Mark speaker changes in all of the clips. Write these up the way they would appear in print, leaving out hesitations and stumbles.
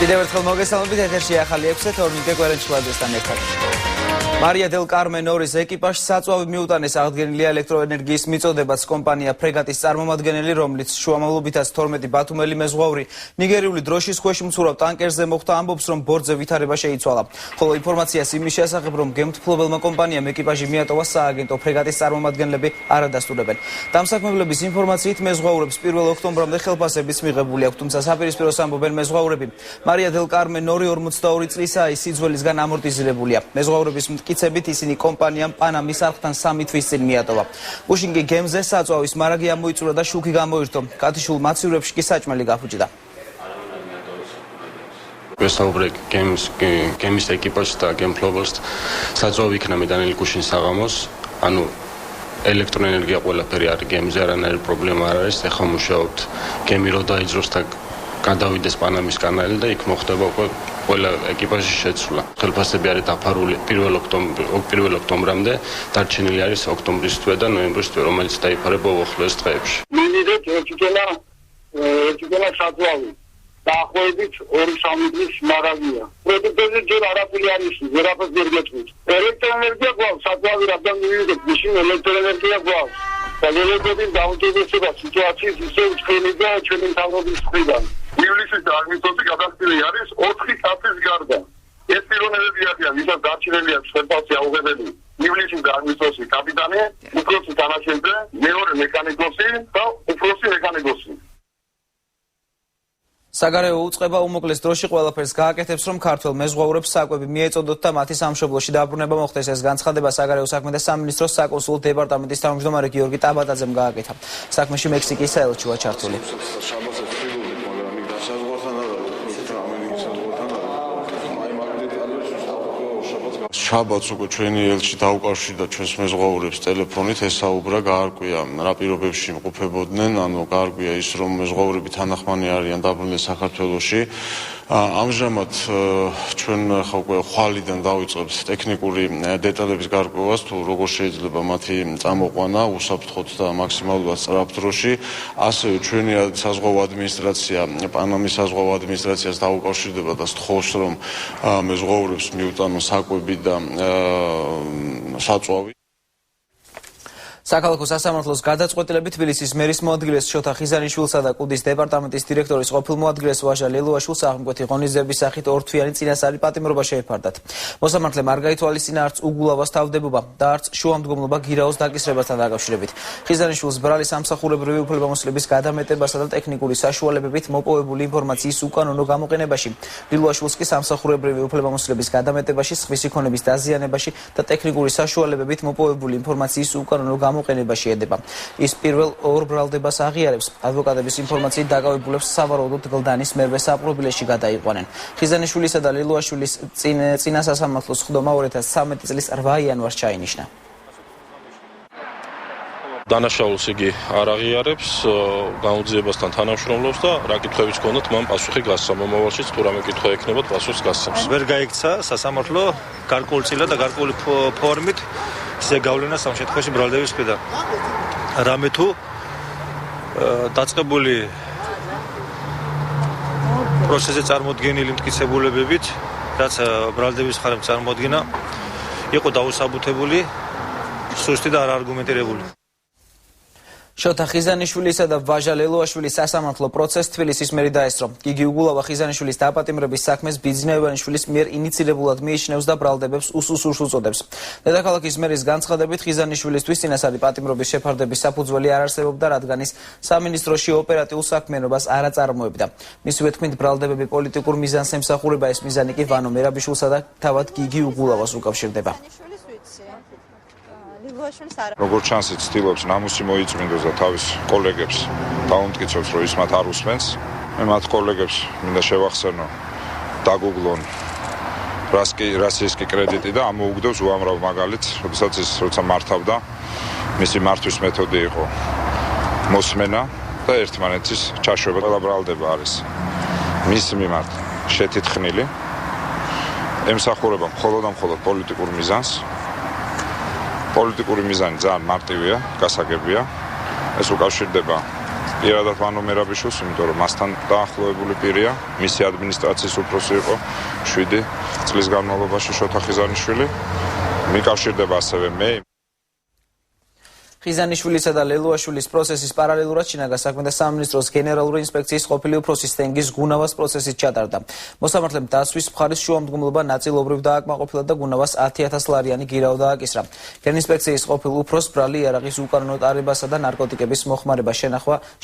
Speaker 1: კიდევ ერთხელ მოგესალმებით, ეთერში ახალი 6-ე თორნიკე კვერენჩლაძესთან ერთად. მარია დელ კარმენ ორის ეკიპაჟს საწვავი მიუტანეს აღდგენილია ელექტროენერგიის მიწოდებაც კომპანია ფრეგატის წარმომადგენელი, რომლის შუამავლობითაც 12 ბათუმელი მეზღვაური ნიგერიული დროშის ქვეშ მცურავ ტანკერზე მოხვდა, ამბობს, რომ ბორტზე ვითარება შეიცვალა. ხოლო ინფორმაციას იმის შესახებ, რომ გემთმფლობელმა კომპანიამ ეკიპაჟი მიატოვა სააგენტო ფრეგატის წარმომადგენლები არ ადასტურებენ. დამსაქმებლების ინფორმაციით მეზღვაურებს 1 ოქტომბრამდე ხელფასებიც მიღებული აქვს, თუმცა საპირისპიროს ამბობენ მეზღვაურები. მარია დელ კარმენ ორი 42 წლისაა, ის სიძველისგან ამორტიზირებულია. მეზღვაურების მტკიცებით ისინი კომპანიამ პანამის არხთან 3 თვის წინ მიატოვა. უშინგი გემზე საწვავის მარაგი ამოიწურა და შუქი გამოირთო. კათიშულ მაცივრებში კი საჭმელი გაფუჭდა.
Speaker 2: ვესაუბრე გემის ეკიპაჟს და გემთმფლობელს საწვავი იქნა მედანელი გუშინ საღამოს, ანუ ელექტროენერგია ყველაფერი არის გემზე, არანაირი პრობლემა არ არის. ეხლა მუშაობთ გემი რო დაიძროს და გადავიდეს პანამის კანალი და იქ მოხდება უკვე ყველა ეკიპაჟის შეცვლა. ხელფასები არის დაფარული 1 ოქტომბრამდე, დარჩენილი არის ოქტომბრის თვე და ნოემბრის თვე, რომელიც დაიფარება უახლოეს დღეებში.
Speaker 3: მინიდეთ ერთგვარად საწვავი. დაახლოებით 2-3 დღის მარაგია. პროდუქტებზე ჯერ არაფერი არ ისმის, ვერაფერს ვერ გეტყვის. ელექტროენერგია გვაქვს, საწვავი რადგან მივიდეთ, მაშინ ელექტროენერგია გვაქვს. საგელოდებინ დაუნტებესება სიტუაციის ისევ ჩვენი და ჩვენი თავრობის მხრიდან. ივლისის აღმოსავლეთი გადახდილი არის 4 წლის გარდა. ეს პიროვნებები არიან, ვისაც დარჩენილია ხელფასი აუღებელი. ივლისის აღმოსავლეთი კაპიტანი, უფროსი თანაშემწე, მეორე მექანიკოსი და უფროსი მექანიკოსი.
Speaker 1: საგარეო უწყება უმოკლეს დროში ყველაფერს გააკეთებს, რომ ქართველ მეზღვაურებს საკვები მიეწოდოთ და მათი სამშობლოში დაბრუნება მოხდეს. ეს განცხადება საგარეო საქმეთა სამინისტროს საკონსულო დეპარტამენტის თავმჯდომარე გიორგი ტაბატაძემ გააკეთა. საქმეში მექსიკის საელჩოა ჩართული.
Speaker 4: შაბათს უკვე ჩვენი ელჩი დაუკავშირდა ჩვენს მეზღვაურებს ტელეფონით, ესაუბრა, გაარკვია რა პირობებში იმყოფებოდნენ, ანუ გაარკვია ის, რომ მეზღვაურები თანახმანი არიან დაბრუნდეს საქართველოში. ამჟამად ჩვენ ხა უკვე ხვალიდან დავიწყებთ ტექნიკური დეტალების გარკვევას, თუ როგორ შეიძლება მათი წამოყვანა უსაფრთხოდ და მაქსიმალურად სწრაფ დროში. ასევე ჩვენი საზღვაო ადმინისტრაცია, პანამის საზღვაო ადმინისტრაციას დაუკავშირდება და სთხოვს, რომ მეზღვაურებს მიუტანონ საკვები და საწვავი.
Speaker 1: საქალაქო სასამართლოს გადაწყვეტილებით თბილისის მერის მოადგილეს შოთა ხიზანიშვილსა და კუდის დეპარტამენტის დირექტორის ყოფილ მოადგილეს ვაჟა ლელუაშვილს აღმკვეთი ღონისძიების სახით 2 თვიანი წინასწარი პატიმრობა შეეფარდათ. მოსამართლემ არ გაითვალისწინა არც უგულავას თავდებობა და არც შუამდგომლობა გირაოს დაკისრებასთან დაკავშირებით. ხიზანიშვილს ბრალი სამსახურებრივი უფლებამოსილების გადამეტებასა და ტექნიკური საშუალებებით მოპოვებული ინფორმაციის უკანონო გამოყენებაში, ლელუაშვილს კი სამსახურებრივი უფლებამოსილების გადამეტებაში, სხვისი ქონების დაზიანებაში და ტექნიკური საშუალებებით მოპოვებული ინფორმაციის უკანონო გამოყენებაში ედება. ის პირველ 2 ბრალდებას აღიარებს. ადვოკატების ინფორმაციით დაკავებულებს სავარაუდოდ გლდანის მერვე საპყრობილეში გადაიყვანენ. ხიზანიშვილისა და ლელუაშვილის წინა სასამართლოს სხდომა 2013 წლის 8 იანვარს ჩაინიშნა.
Speaker 5: დანაშაულს იგი არ აღიარებს, გამოძიებასთან თანამშრომლობს და რა კითხვებიც ჰქონდათ, მან პასუხი გასცა. მომავალშიც თუ რამე კითხვა ექნებათ, პასუხს გასცემს.
Speaker 6: ვერ გაიქცა სასამართლო გარკვეულწილად და გარკვეული ფორმით ისე გავლენას ამ შემთხვევაში ბრალდების მხრიდან. რამე თუ დაწყებული პროცესზე წარმოდგენილი მტკიცებულებებით, რაც ბრალდების მხარემ წარმოადგინა, იყო დაუსაბუთებელი, სუსტი და არარგუმენტირებული.
Speaker 1: შოთა ხიზანიშვილისა და ვაჟა ლელუაშვილის სასამართლო პროცესს თბილისის მერი დაესწრო. გიგი უგულავა ხიზანიშვილის დაპატიმრების საქმეს ბიძინა ივანიშვილის მიერ ინიცირებულად მიიჩნევს და ბრალდებებს უსუსურს უწოდებს. დედაქალაქის მერის განცხადებით ხიზანიშვილისთვის წინასწარი პატიმრობის შეფარდების საფუძველი არ არსებობდა, რადგან ის სამინისტროში ოპერატიულ საქმიანობას არ აწარმოებდა. მისივე თქმით, ბრალდებები პოლიტიკურ მიზანს ემსახურება, ეს მიზანი კი ვანო მერაბიშვილსა და თავად გიგი უგულავას უკავშირდება.
Speaker 7: როგორც ჩანს, ცდილობს ნამუსი მოიწმინდოს და თავის კოლეგებს დაუმტკიცებს, რომ ის მათ არ უსმენს. მე მათ კოლეგებს მინდა შევახსენო, დაგუგლონ რას ის კი კრედიტი და ამოუგდებს უამრავ მაგალითს, როდესაც ის როცა მართავდა, მისი მართვის მეთოდი იყო მოსმენა და ერთმანეთის ჩაშვება და ბრალდება არის მის მიმართ შეთითხნილი, ემსახურება მხოლოდ და მხოლოდ პოლიტიკურ მიზანს. პოლიტიკური მიზანი ძალიან მარტივია, გასაგებია. ეს უკავშირდება პირადად ვანო მერაბიშვილს, იმიტომ რომ მასთან დაახლოებული პირია, მისი ადმინისტრაციის უფროსი იყო 7 წლის განმავლობაში შოთა ხიზანიშვილი. მიკავშირდება ასევე მე.
Speaker 1: ხიზანიშვილისა და ლელუაშვილის პროცესის პარალელურად შინაგან საქმეთა სამინისტროს გენერალური ინსპექციის ყოფილი უფროსის თენგის გუნავას პროცესიც ჩატარდა. მოსამართლემ დაცვის მხარის შუამდგომლობა ნაწილობრივ დააკმაყოფილა და გუნავას 10,000 ლარიანი გირაო დააკისრა. გენინსპექციის ყოფილ უფროს ბრალი იარაღის უკანონო ტარებასა და ნარკოტიკების მოხმარება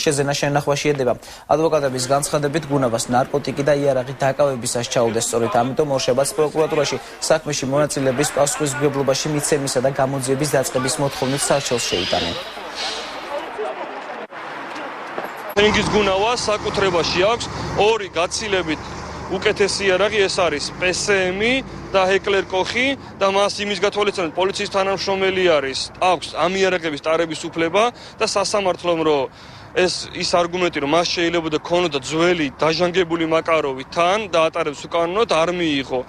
Speaker 1: შეზენა შენახვა შეედება. ადვოკატების განცხადებით გუნავას ნარკოტიკი და იარაღი დაკავებისას ჩაუდეს. სწორედ ამიტომ ორშაბათს პროკურატურაში საქმეში მონაწილეების პასუხისმგებლობაში მიცემისა და გამოძიების დაწყების მოთხოვნით სარჩელს შეიტანა.
Speaker 8: თენგის გუნავას საკუთრებაში აქვს 2 გაცილებით უკეთესი იარაღი, ეს არის PSM და Heckler Koch და მას იმის გათვალისწინებით პოლიციის თანამშრომელი არის. აქვს ამ იარაღების ტარების უფლება და სასამართლომ რომ ის არგუმენტი რომ მას შეიძლება ქონოდა ძველი დაჟანგებული მაკაროვი თან და ატარებს უკანონოდ არ მიიღო.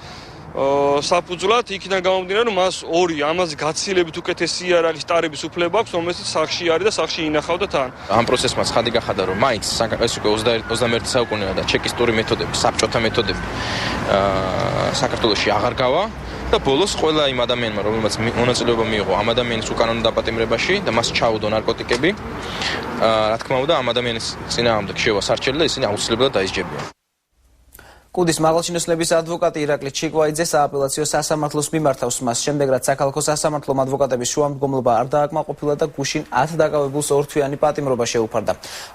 Speaker 8: საფუძვლად იქიდან გამომდინარე რომ მას 2 ამაზე გაცილებით უკეთესი იარაღის ტარების უფლება აქვს, რომელსაც სახში არის და სახში ინახავდა თან.
Speaker 9: ამ პროცესმა ცხადი გახადა რომ მაინც ეს უკვე 21 საუკუნეა და ჩეკისტური მეთოდები, საბჭოთა მეთოდები საქართველოში აღარ გავა და ბოლოს ყველა იმ ადამიანმა რომელმაც მონაწილეობა მიიღო ამ ადამიანის უკანონო დაპატიმრებაში და მას ჩაუდო ნარკოტიკები, რა თქმა უნდა ამ ადამიანის წინააღმდეგ შევა სარჩელი და ისინი აუცილებლად დაისჯებიან.
Speaker 1: კუდის მაღალჩინოსნების ადვოკატი ირაკლი ჩიკვაიძე სააპელაციო სასამართლოს მიმართავს მას. შემდეგ რაც საქალაქო სასამართლომ ადვოკატების შუამდგომლობა არ დააკმაყოფილა და გუშინ 10 დაკავებულს ორთვიანი პატიმრობა შეუფარდა.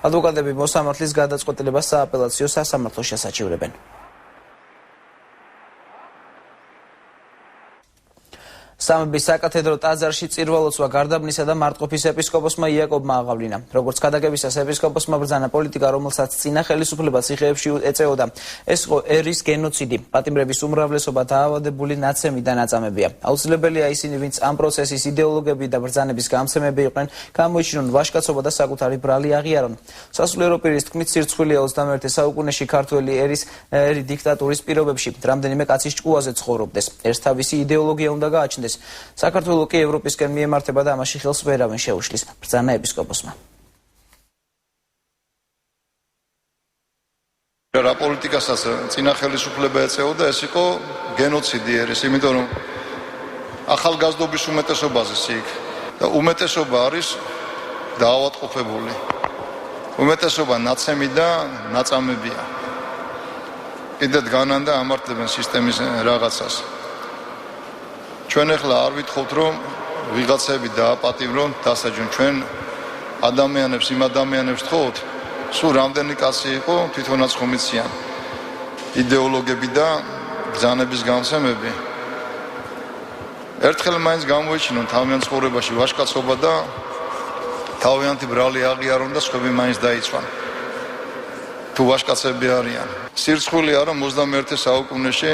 Speaker 1: ადვოკატები მოსამართლის გადაწყვეტილებას სააპელაციო სასამართლოში ასაჩივრებენ. სამების საკათედრო ტაძარში წირვალოცვა გარდაბნისა და მარტყოფის ეპისკოპოსმა იაკობმა აღავლინა. როგორც გადაგებისას ეპისკოპოსმა ბრძანა პოლიტიკა, რომელსაც წინა ხელისუფლება ციხეებში ეწეოდა. ეს იყო ერის გენოციდი. პატიმრების უმრავლესობა დაავადებული ნაცემი და ნაწამებია. აუცილებელია ისინი, ვინც ამ პროცესის იდეოლოგები და ბრძანების გამცემები იყვნენ, გამოიჩინონ ვაჟკაცობა და საკუთარი ბრალი აღიარონ. სასულიერო პირის თქმით, სირცხვილია 21 საუკუნეში ქართველი ერი დიქტატურის პირობებში რამდენიმე კაცის ჭკუაზე ცხოვრობდეს. ერს თავისი იდეოლოგია უნდა გააჩნდეს. საქართველო კი ევროპისკენ მიემართება და ამაში ხელს ვერავინ შეუშლის. ბრძანა ეპისკოპოსმა.
Speaker 10: რა პოლიტიკასაც წინა ხელისუფლება ეწეოდა, ეს იყო გენოციდი ერის, იმიტომ რომ ახალგაზრდობის უმეტესობაზე იქ და უმეტესობა არის დაავადყოფებული. უმეტესობა ნაცემი და ნაწამებია. კიდევ განან და ამართლებენ სისტემის რაღაცას. ჩვენ ახლა არ ვითხოვთ რომ ვიღაცები დააპატიმრონ, დასაჯონ. ჩვენ ადამიანებს, იმ ადამიანებს თხოვთ, სულ რამდენი კაცი იყო, თვითონაც ხომ იციან. იდეოლოგები და ბრძანების გამცემები. ერთხელ მაინც გამოიჩინონ თავიანთ ცხოვრებაში ვაჟკაცობა და თავიანთი ბრალი აღიარონ და სხვები მაინც დაიცვან. თუ ვაჟკაცები არიან. სირცხვილია რომ 21 საუკუნეში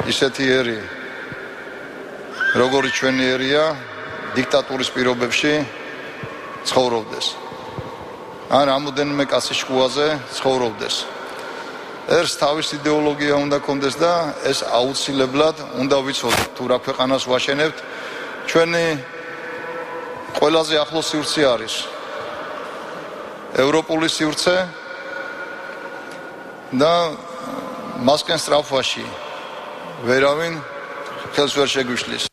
Speaker 10: ისეთი ერი როგორი ჩვენი ერია დიქტატურის პირობებში ცხოვრობდეს. ან რამოდენიმე კაცის ჭკუაზე ცხოვრობდეს. ერს თავის იდეოლოგია უნდა კონდეს და ეს აუცილებლად უნდა ვიცოდეთ. თუ რა ქვეყანას ვაშენებთ, ჩვენი ყველაზე ახლო სივრცე არის ევროპული სივრცე და მასკენ სწრაფვაში ვერავინ ხელს ვერ შეგვიშლის.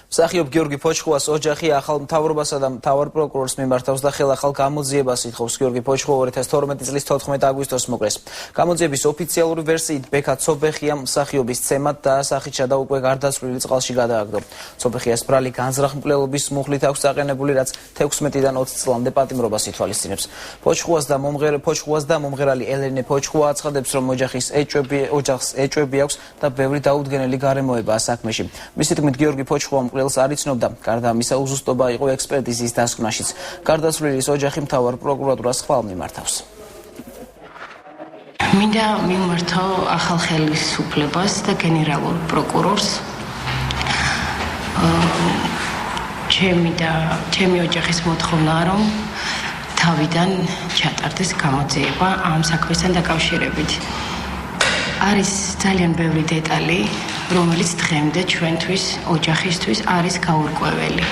Speaker 10: მსახიობ გიორგი ფოჩხუას ოჯახი ახალ მთავრობასა და მთავარ პროკურორს მიმართავს და ხელახალ გამოძიებას ითხოვს. გიორგი ფოჩხუა 2012 წლის 14 აგვისტოს მოკლეს. გამოძიების ოფიციალური ვერსიით ბექა ცობეხიამ მსახიობის ცემად დაასახიჩა და უკვე გარდაცვლილი წყალში გადააგდო. ცობეხიას ბრალი განზრახ-მკვლელობის მუხლით აქვს აყენებული, რაც 16-დან 20 წლამდე პატიმრობას ითვალისწინებს. ფოჩხუას და მომღერალი ელენე ფოჩხუა აცხადებს, რომ ოჯახს ეჭვები აქვს და ბევრი დაუდგენელი გარემოებაა საქმეში. მისი თქმით, გიორგი ფოჩხუა მკვლელს არ იცნობდა. გარდა ამისა, უზუსტობა იყო ექსპერტიზის დასკვნაშიც. გარდაცვლილის ოჯახი მთავარ პროკურატურას ხვალ მიმართავს.
Speaker 11: მინდა მიმართო ახალ ხელისუფლებას და გენერალურ პროკურორს. ჩემი ოჯახის მოთხოვნაა, რომ თავიდან ჩატარდეს გამოძიება ამ საქმესთან დაკავშირებით. არის ძალიან ბევრი დეტალი, რომელიც დღემდე ჩვენთვის, ოჯახისთვის არის გაურკვეველი.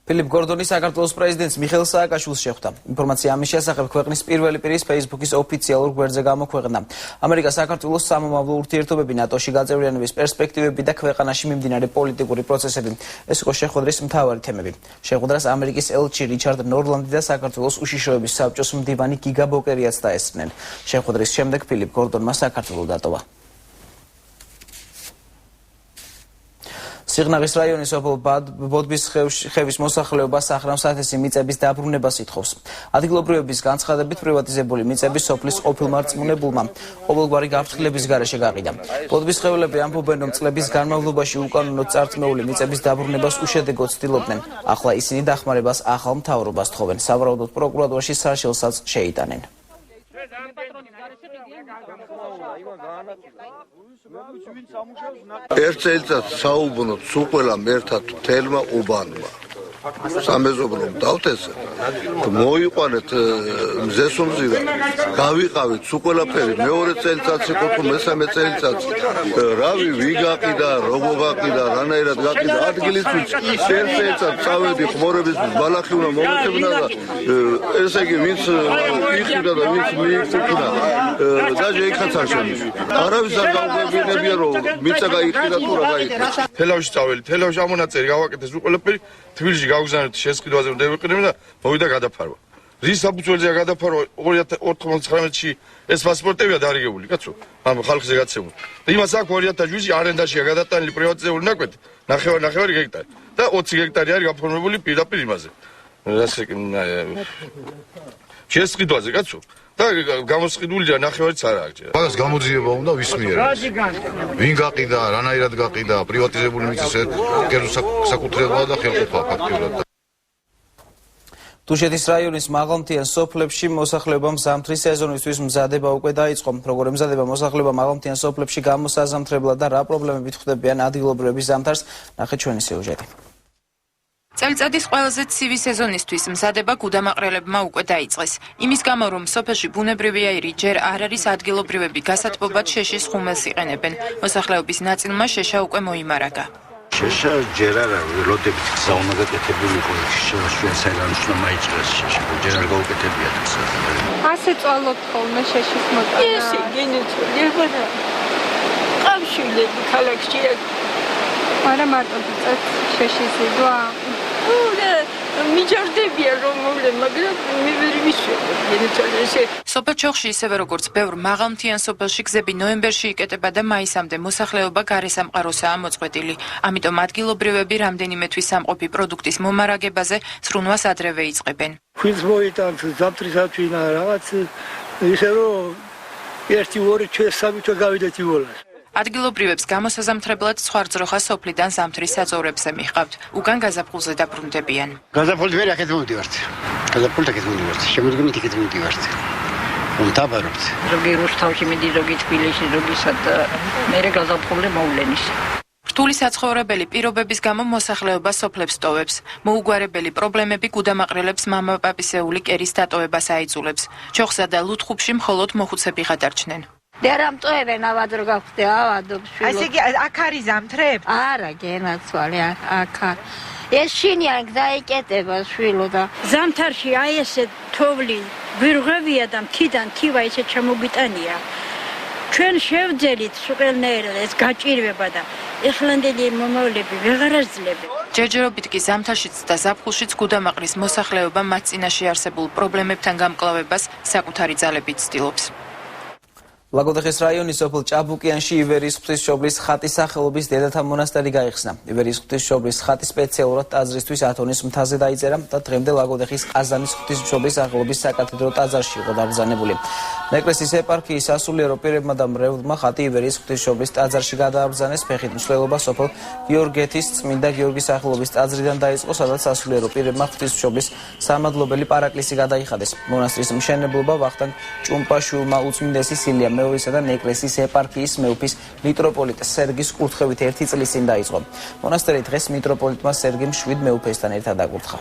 Speaker 10: ფილიპ გორდონი საქართველოს პრეზიდენტს მიხეილ სააკაშვილს შეხვდა. ინფორმაცია ამის შესახებ ქვეყნის პირველი პირის Facebook-ის ოფიციალურ გვერდზე გამოქვეყნდა. ამერიკა საქართველოს სამომავლო ურთიერთობები, ნატოში გაწევრიანების პერსპექტივები და ქვეყანაში მიმდინარე პოლიტიკური პროცესები. ეს იყო შეხვედრის მთავარი თემები. შეხვედრას ამერიკის ელჩი რიჩარდ ნორლანდი და საქართველოს უშიშროების საბჭოს მდივანი გიგა ბოკერიაც დაესწრნენ. შეხვედრის შემდეგ ფილიპ გორდონმა საქართველო დატოვა. სიღნაღის რაიონის ოფელ ბოდბის ხევის მოსახლეობა სახრამ სათესი მიწების დაბრუნებას ითხოვს. ადგილობრივების განცხადებით პრივატიზებული მიწები სოფლის ყოფილმარწმუნებულმა ყოველგვარი გაფრთხილების გარეშე გაყიდა. ბოდბის ხევლები ამბობენ, რომ წლების განმავლობაში უკანონოდ წარწმეული მიწების დაბრუნებას უშედეგოდ ცდილობდნენ. ახლა ისინი დახმარებას ახალ მთავრობას თხოვენ. სავარაუდოდ პროკურატურაში საშელსაც შეიტანენ.
Speaker 12: ერთ წელიწადს საუბრობთ სულ ყველა მერთად თელმა უბანმა. სამეზობლომ დავთესე, მოიყვანეთ მზესუმზირა, გავიყავით სულ ყველაფერი, მეორე წელიწადს იყო თუ მესამე წელიწადს, რავი ვიგაყიდა, როგორ გაყიდა, რანაირად გაყიდა, ადგილისთვის ერთ წელიწადს წავედი ხმორებისთვის, ბალახი უნდა მომეწებინა და ესე იგი ვინც იხიდა და ვინც მიიქნა, დაჟე იქაც არ შემიძლია. არავის არ გავუგებინებია რომ მიწა გაიყიდა თუ რა გაიყიდა.
Speaker 13: თელავში წაველი, თელავში ამონაწერი გავაკეთე სულ ყველაფერი. თბილისში გავგზავნეთ შესყიდვაზე მდევიყრები და მოვიდა გადაფარვა. რის საფუძველზეა გადაფარვა 2019-ში ეს პასპორტებია დარიგებული, კაცო, ამ ხალხზე გაცემული. და იმას აქვს 2007-ში არენდაშია გადატანილი პრივატიზებული ნაკვეთი, ნახევარი ჰექტარი და 20 ჰექტარი არის გაფორმებული პირდაპირ იმაზე. შესყიდვაზე, კაცო. და გამოსყიდულია ნახევარიც არ აქვს.
Speaker 14: მაგას გამოძიება უნდა ვისმიეროს. ვინ გაყიდა, რანაირად გაყიდა, პრივატიზებული მიწის საკუთრებაა და ხელყოფა ფაქტიურად.
Speaker 10: თუშეთის რაიონის მაღალმთიან სოფლებში მოსახლეობამ ზამთრის სეზონისთვის მზადება უკვე დაიწყო. როგორ ემზადება მოსახლეობა მაღალმთიან სოფლებში გამოსაზამთრებლად და რა პრობლემებით ხვდებიან ადგილობრივების ზამთარს, ნახეთ ჩვენი სიუჟეტი.
Speaker 15: წელიწადის ყველაზე ცივი სეზონისთვის მზადება გუდამაყრელებმა უკვე დაიწყეს. იმის გამო, რომ სოფელში ბუნებრივი აირი ჯერ არ არის, ადგილობრივები გასათბობად შეშის ხუმელს იყენებენ. მოსახლეობის ნაწილმა შეშა უკვე მოიმარაგა.
Speaker 16: შეშა ჯერ არ არის, ლოდებით გზა უნდა გაკეთებული იყო, შეშა საერთოდ უნდა მაიწყეს შეშა, ჯერ არ გაუკეთებიათ გზა.
Speaker 17: ასე წვალობთ ხოლმე შეშის მოტანა.
Speaker 18: ესე გენეცვლება და ყავშილები ქალაქში
Speaker 17: არა მარტო წეთ შეშის იდვა.
Speaker 18: მიჯარდებია რომ მოვლე, მაგრამ მე ვერ ვიშვებდი გენეცვლესე.
Speaker 15: სოფელში ისევე როგორც ბევრ მაღალმთიან სოფელში გზები ნოემბერში იკეტება და მაისამდე მოსახლეობა გარესამყაროსაა მოწყვეტილი. ამიტომ ადგილობრივები რამდენიმე თვის სამყოფი პროდუქტის მომარაგებაზე სრუნვას ადრევე იწყებენ.
Speaker 18: ხვილს მოიტანთ ზამთრისათვის რაღაც ისე რომ 1-2 ჩვენს სამი თვე გავიდეთ ივოლას.
Speaker 15: ადგილობრივებს გამოსაზამთრებლად სხვა ძროხა სოფლიდან ზამთრის საწოვრებზე მიჰყავთ. უკან გაზაფხულზე დაბრუნდებიან.
Speaker 19: გაზაფხულზე ვერ აქეთ მოვდივართ. გაზაფხულზე აქეთ მოვდივართ. შემოდგომით იქეთ მოვდივართ. უნტაბარობთ.
Speaker 18: ზოგი რუსთავში მიდი, ზოგი თბილისში, ზოგი სადა მერე გაზაფხულზე მოვლენის.
Speaker 15: რთული საცხოვრებელი პირობების გამო მოსახლეობა სოფლებს ტოვებს. მოუგვარებელი პრობლემები გუდამაყრელებს მამაპაპისეული კერის დატოვებას აიძულებს. ჩოხსა და ლუთხუბში მხოლოდ მოხუცები გადარჩნენ.
Speaker 17: დერამტოებენ ავადრო გავხდე ავადობ შვილო.
Speaker 20: ასე იგი აქ არის ზამთრები?
Speaker 17: არა, გენაცვალე აქ. ეს შინიან დაიკეტება შვილო და
Speaker 21: ზამთარში აი ესე თოვლი ვირღვევია და მთიდან თივა ესე ჩამოგიტანია. ჩვენ შევძელით სუყელნაირად ეს გაჭირვება და ეხლანდელი მომავლები ვეღარ აძლევენ.
Speaker 15: ჯერჯერობით კი ზამთარშიც და ზაფხულშიც გუდამაყრის მოსახლეობა მათ წინაშე არსებულ პრობლემებთან გამკლავებას საკუთარი ძალებით ცდილობს.
Speaker 10: ლაგოდეხის რაიონის სოფელ ჭაბუკიანში ივერიის ღვთისმშობლის ხატის სახელობის დედათა მონასტერი გაიხსნა. ივერიის ღვთისმშობლის ხატი სპეციალურად ტაძრისთვის ათონის მთაზე დაიწერა და დღემდე ლაგოდეხის ყაზანის ღვთისმშობლის სახელობის საკათედრო ტაძარში იყო დაბრძანებული. ნეკრესის ეპარქიის სასულიერო პირებმა და მრევლმა ხატი ივერიის ღვთისმშობლის ტაძარში გადააბრძანეს. ფეხით მსვლელობა სოფელ გიორგეთის წმინდა გიორგის სახელობის ტაძრიდან დაიწყო, სადაც სასულიერო პირებმა ღვთისმშობლის სამადლობელი პარაკლისი გადაიხადეს. მონასტრის მშენებლობა ვახტანგ ჭუმპაშვილმა უწმინდესი სილია მეურისა და ნეკლესის ეპარქიის მეუფის მიტროპოლიტ სერგის კურთხევით 1 წლის წინ დაიწყო. მონასტერი დღეს მიტროპოლიტმა სერგიმ 7 მეუფესთან ერთად აკურთხა.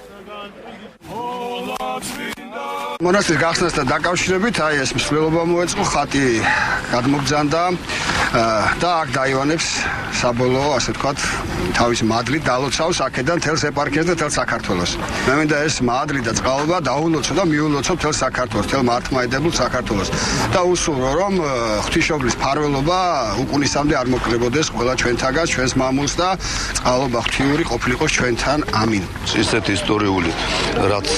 Speaker 22: მონასტრის გახსნასთან დაკავშირებით ეს მსვლელობა მოეწყო, ხატი გადმოგზანდა
Speaker 19: და აქ დაივანებს საბოლოო, ასე ვთქვათ, თავის მადლით დალოცავს აქედან თელს ეპარქიას და თელს საქართველოს. მე მინდა ეს მადლი და წყალობა დაულოცო და მიულოცო თელს საქართველოს, თელ მართლმადიდებულ საქართველოს. და უსურვო, რომ ღვთისმშობლის ფარველობა უკუნისამდე არ მოკლებოდეს ყველა ჩვენთაგან, ჩვენს მამულს და წყალობა ღვთიური ყოფილიყოს ჩვენთან. ამინ.
Speaker 2: ისეთი ისტორიული, რაც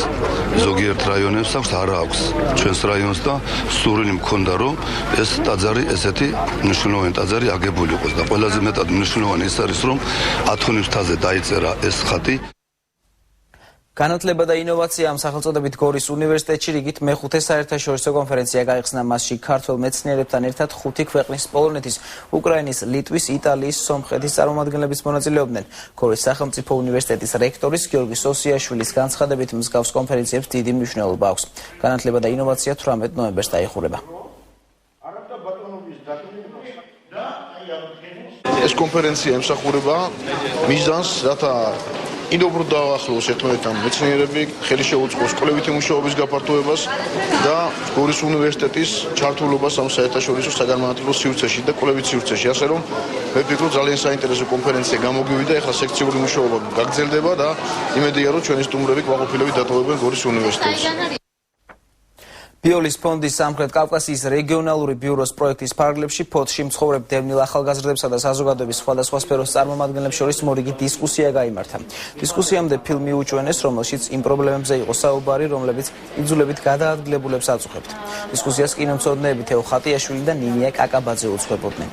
Speaker 2: ზოგიერთ რაიონებს აქვს, არა აქვს ჩვენს რაიონს და სურვილი მქონდა, რომ ეს ტაძარი ესეთი მნიშვნელოვანი ტაძარი აგებული იყოს და ყველაზე მეტად მნიშვნელოვანი ის არის, რომ ათონის მთაზე დაიწერა ეს ხატი.
Speaker 10: განათლება და ინოვაცია ამ სახელწოდებით გორის უნივერსიტეტში რიგით მეხუთე საერთაშორისო კონფერენცია გაიხსნა. მასში ქართველ მეცნიერებთან ერთად 5 ქვეყნის პოლონეთის, უკრაინის, ლიტვის, იტალიის, სომხეთის წარმომადგენლებიც მონაწილეობდნენ. გორის სახელმწიფო უნივერსიტეტის რექტორის გიორგი სოსიაშვილის განცხადებით მსგავს კონფერენციებს დიდი მნიშვნელობა აქვს. განათლება და ინოვაცია 18 ნოემბერს დაიხურება.
Speaker 22: ეს კონფერენცია ემსახურება მიზანს, რათა ინდოევროპულ დაახლოს ერთმანეთთან მეცნიერები ხელი შეუწყოს კვლევითი მუშაობის გაფართოებას და გორის უნივერსიტეტის ჩართულობას ამ საერთაშორისო საგანმანათლებლო სივრცეში და კვლევით სივრცეში. ასე რომ მე ვფიქრობ, ძალიან საინტერესო კონფერენცია გამოგვივიდა, ეხლა სექციური მუშაობა გაგრძელდება და იმედია, რომ ჩვენი სტუმრები კმაყოფილებით დატოვებენ გორის უნივერსიტეტს.
Speaker 10: ბიოლის ფონდის სამხრეთ კავკასიის რეგიონალური ბიუროს პროექტის ფარგლებში ფოთში მცხოვრებ დევნილ ახალგაზრდებსა და საზოგადოების სხვადასხვა სფეროს წარმომადგენლებს შორის მორიგი დისკუსია გაიმართა. დისკუსიამდე ფილმი უჩვენეს, რომელშიც იმ პრობლემებზე იყო საუბარი, რომლებიც იძულებით გადაადგილებულებს აწუხებთ. დისკუსიას კინომცოდნეები თეო ხატიაშვილი და ნინია კაკაბაძე უძღვებოდნენ.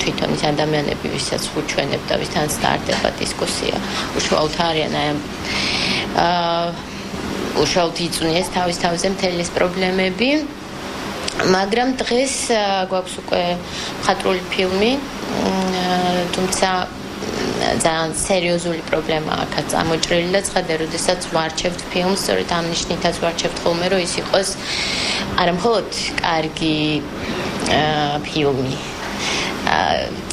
Speaker 23: თვითონ ის ადამიანები, ვისაც უჩვენებ და ვისთან სტარტდება დისკუსია, უშუალოდ არიან უშუალოდ იწვნიეს თავის-თავზე მთელი ეს პრობლემები, მაგრამ დღეს გვაქვს უკვე მხატვრული ფილმი, თუმცა ძალიან სერიოზული პრობლემა აქაც წამოჭრილი და ცხადია, როდესაც ვარჩევთ ფილმს, სწორედ ამ ნიშნითაც ვარჩევთ ხოლმე, რომ ის იყოს არა მხოლოდ კარგი ფილმი,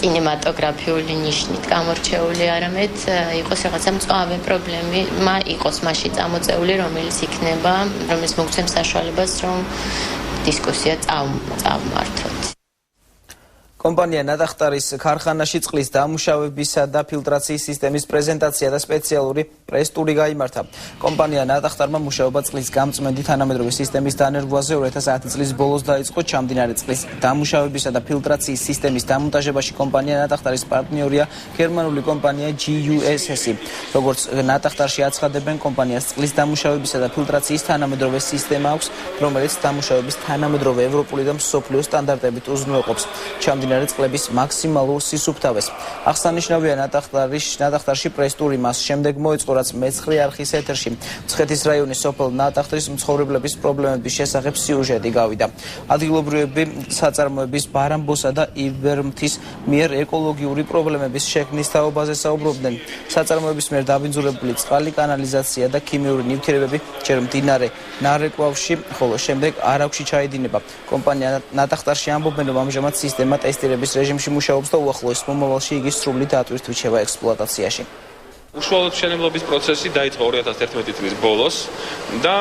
Speaker 23: კინემატოგრაფიული ნიშნით გამორჩეული, არამედ იყოს რაღაცა მწვავე პრობლემა, იყოს მასში წამოწეული, რომელიც იქნება, რომელიც მოგცემს საშუალებას, რომ დისკუსია წავმართოთ.
Speaker 10: კომპანია ნატახტარის ქარხანაში წყლის დამუშავებისა და ფილტრაციის სისტემის პრეზენტაცია და სპეციალური პრეს-ტური გაიმართა. კომპანია ნატახტარმა მუშაობა წყლის გამწმენდი თანამედროვე სისტემის დანერგვაზე 2010 წლის ბოლოს დაიწყო. ჩამდინარე წყლის დამუშავებისა და ფილტრაციის სისტემის დამონტაჟებაში კომპანია ნატახტარის პარტნიორია გერმანული კომპანია GUSS. როგორც ნატახტარში აცხადებენ, კომპანიას წყლის დამუშავებისა და ფილტრაციის თანამედროვე სისტემა აქვს, რომელიც დამუშავების თანამედროვე ევროპული და მსოფლიო სტანდარტებით უზრუნველყოფს წყლების მაქსიმალურ სისუფთავეს. აღსანიშნავია ნატახტარში პრეს-ტური მას შემდეგ მოეწყო, რაც მეცხრე არხის ეთერში მცხეთის რაიონის სოფელ ნატახტრის მცხოვრებლების პრობლემების შესახებ სიუჟეტი გავიდა. ადგილობრივები საწარმოების ბარამბოსა და იბერმთის მიერ ეკოლოგიური პრობლემების შექმნის თაობაზე საუბრობდნენ. საწარმოების მიერ დაბინძურებული წყალი, კანალიზაცია და ქიმიური ნივთიერებები ჯერ მდინარე ნარეკვავში, ხოლო შემდეგ არაგვში ჩაედინება. კომპანია ნატახტარში ამბობენ, რომ ამჟამად სისტემა ტესტირების რეჟიმში მუშაობს და უახლოეს მომავალში იგი სრული დატვირთვით შევა ექსპლუატაციაში.
Speaker 24: უშუალოდ მშენებლობის პროცესი დაიწყო 2011 წლის ბოლოს და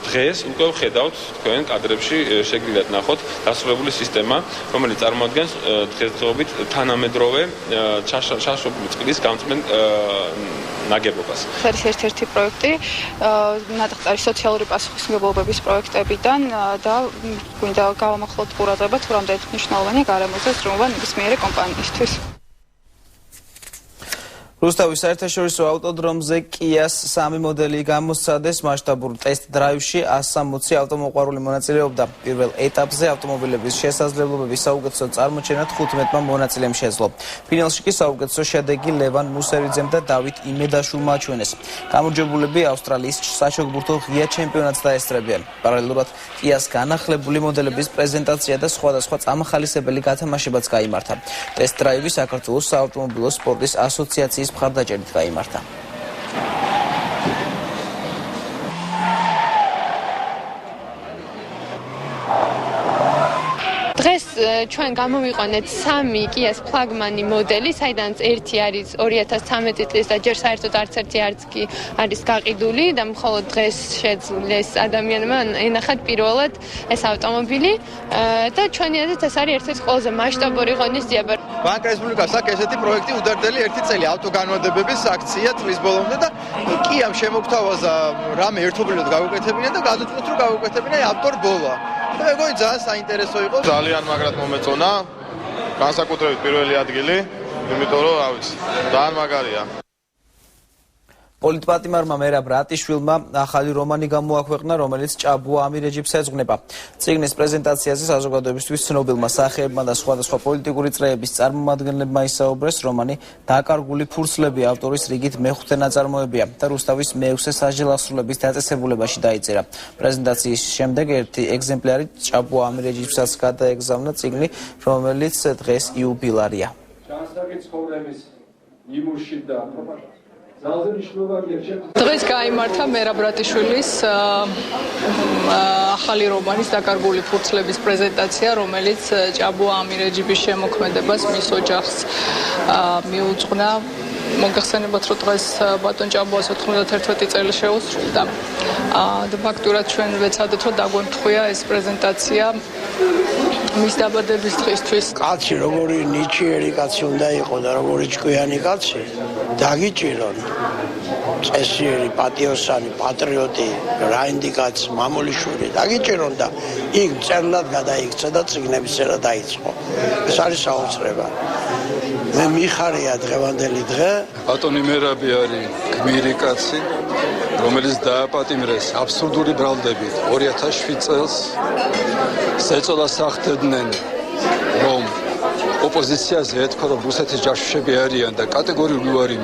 Speaker 24: დღეს უკვე ვხედავთ თქვენ კადრებში შეგიძლიათ ნახოთ დასრულებული სისტემა, რომელიც წარმოადგენს დღესდღეობით თანამედროვე ჩაშრობილი წყლის გამწმენ ნაგებობას.
Speaker 25: ეს ერთ-ერთი პროექტი ნატახტარის სოციალური პასუხისმგებლობის პროექტებიდან და გვინდა გავამახვილოთ ყურადღება თუ რამდენად მნიშვნელოვანია გარემოზე ზრუნვა ნებისმიერი კომპანიისთვის.
Speaker 10: რუსთავის საერთაშორისო ავტოდრომზე კიას 3 მოდელი გამოსცადეს მასშტაბურ ტესტ დრაივში 160 ავტომოყვარული მონაწილეობდა. პირველ ეტაპზე ავტომობილების შესაძლებლობების საუკეთესო წარმოჩენა 15 მონაწილემ შეძლო. ფინალში კი საუკეთესო შედეგი ლევან მუსერიძემ და დავით იმედაშვილმა აჩვენეს. გამარჯვებულები ავსტრალიის საჩოგბურთო ღია ჩემპიონატს დაესწრებიან. პარალელურად კიას განახლებული მოდელების პრეზენტაცია და სხვადასხვა წამახალისებელი გათამაშებაც გაიმართა. ტესტ დრაივი საქართველოს საავტომობილო სპორტის ასოციაციის მხარდაჭერით გაიმართა.
Speaker 3: დღეს ჩვენ გამოვიყვანეთ 3 Kia-ს ფლაგმანი მოდელი, საიდანაც ერთი არის 2013 წლის და ჯერ საერთოდ არც ერთი არც კი არის გაყიდული და მხოლოდ დღეს შეძლეს ადამიანმა ენახათ პირველად ეს ავტომობილი და ჩვენი აზრით ეს არის ერთ-ერთი ყველაზე მასშტაბური ღონისძიება.
Speaker 4: ბანკ რესპუბლიკას აქვს ესეთი პროექტი უდარდელი ერთი წელი ავტოგანვადებების აქცია წლის ბოლომდე და Kia-მ შემოგთავაზა რამე ერთობლივად გაუკეთებინა და გადაწყვეტ რომ გაუკეთებინა ავტორ ბოლა. და მეგონი ძალიან საინტერესო იყო.
Speaker 22: ძალიან მაგრად მომეწონა. განსაკუთრებით პირველი ადგილი, იმიტომ რომ რა ვიცი, ძალიან მაგარია.
Speaker 10: პოლიტპატიმარმა მერაბ რატიშვილმა ახალი რომანი გამოაქვეყნა, რომელიც ჭაბუა ამირეჯიბს ეძღვნება. წიგნის პრეზენტაციაზე საზოგადოებისთვის ცნობილმა სახეებმა და სხვადასხვა პოლიტიკური წრეების წარმომადგენლებმა ისაუბრეს. რომანი „დაკარგული ფურცლები“ ავტორის რიგით მეხუთე ნაწარმოებია და რუსთავის მეექვსე სასჯელასრულების დაწესებულებაში დაიწერა. პრეზენტაციის შემდეგ ერთი ეგზემპლარი ჭაბუა ამირეჯიბსაც გადაეგზავნა წიგნი, რომელიც დღეს იუბილარია.
Speaker 5: დღეს გაიმართა მერაბ რატიშვილის ახალი რომანის „დაკარგული ფურცლების“ პრეზენტაცია, რომელიც ჭაბუა ამირეჯიბის შემოქმედებას მის ოჯახს მიუძღვნა. მოგახსენებათ, რომ დღეს ბატონ ჭაბუას 91 წელი შეუსრულდა და ფაქტურად ჩვენ ვეცადეთ, რომ დაგვემთხვია ეს პრეზენტაცია მის დაბადების დღისთვის.
Speaker 6: კაცი როგორი ნიჭიერი კაცი უნდა იყო და როგორი ჭკვიანი კაცი დაგიჭირონ. წესიერი, პატიოსანი, პატრიოტი, რაინდი კაცი, მამულიშვილი დაგიჭირონ და იქ მწერლად გადაიქცა და წიგნების წერა დაიწყო. ეს არის საოცრება. მე მიხარია დღევანდელი დღე.
Speaker 7: ბატონი მერაბი არის გმირი კაცი, რომელიც დააპატიმრეს აბსურდული ბრალდებით 2007 წელს. ეწოდას ახდედნენ, რომ ოპოზიციაზე ეთქვა, რომ რუსეთის ჯაშუშები არიან და კატეგორიული უარი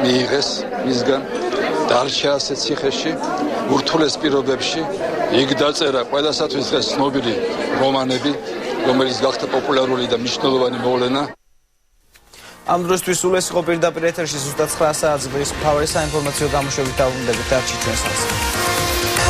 Speaker 7: მიიღეს მისგან. დარჩა ასეთ ციხეში, ურთულეს პირობებში. იქ დაწერა ყველასათვის დღეს ცნობილი რომანები, რომელიც გახდა პოპულარული და მნიშვნელოვანი მოვლენა.
Speaker 10: ამ დროსთვის სულ ეს იყო პირდაპირ ეთერში ზუსტად 9 საათს მთავარი საინფორმაციო გამოშვებით დაუბრუნდებით. დარჩით ჩვენს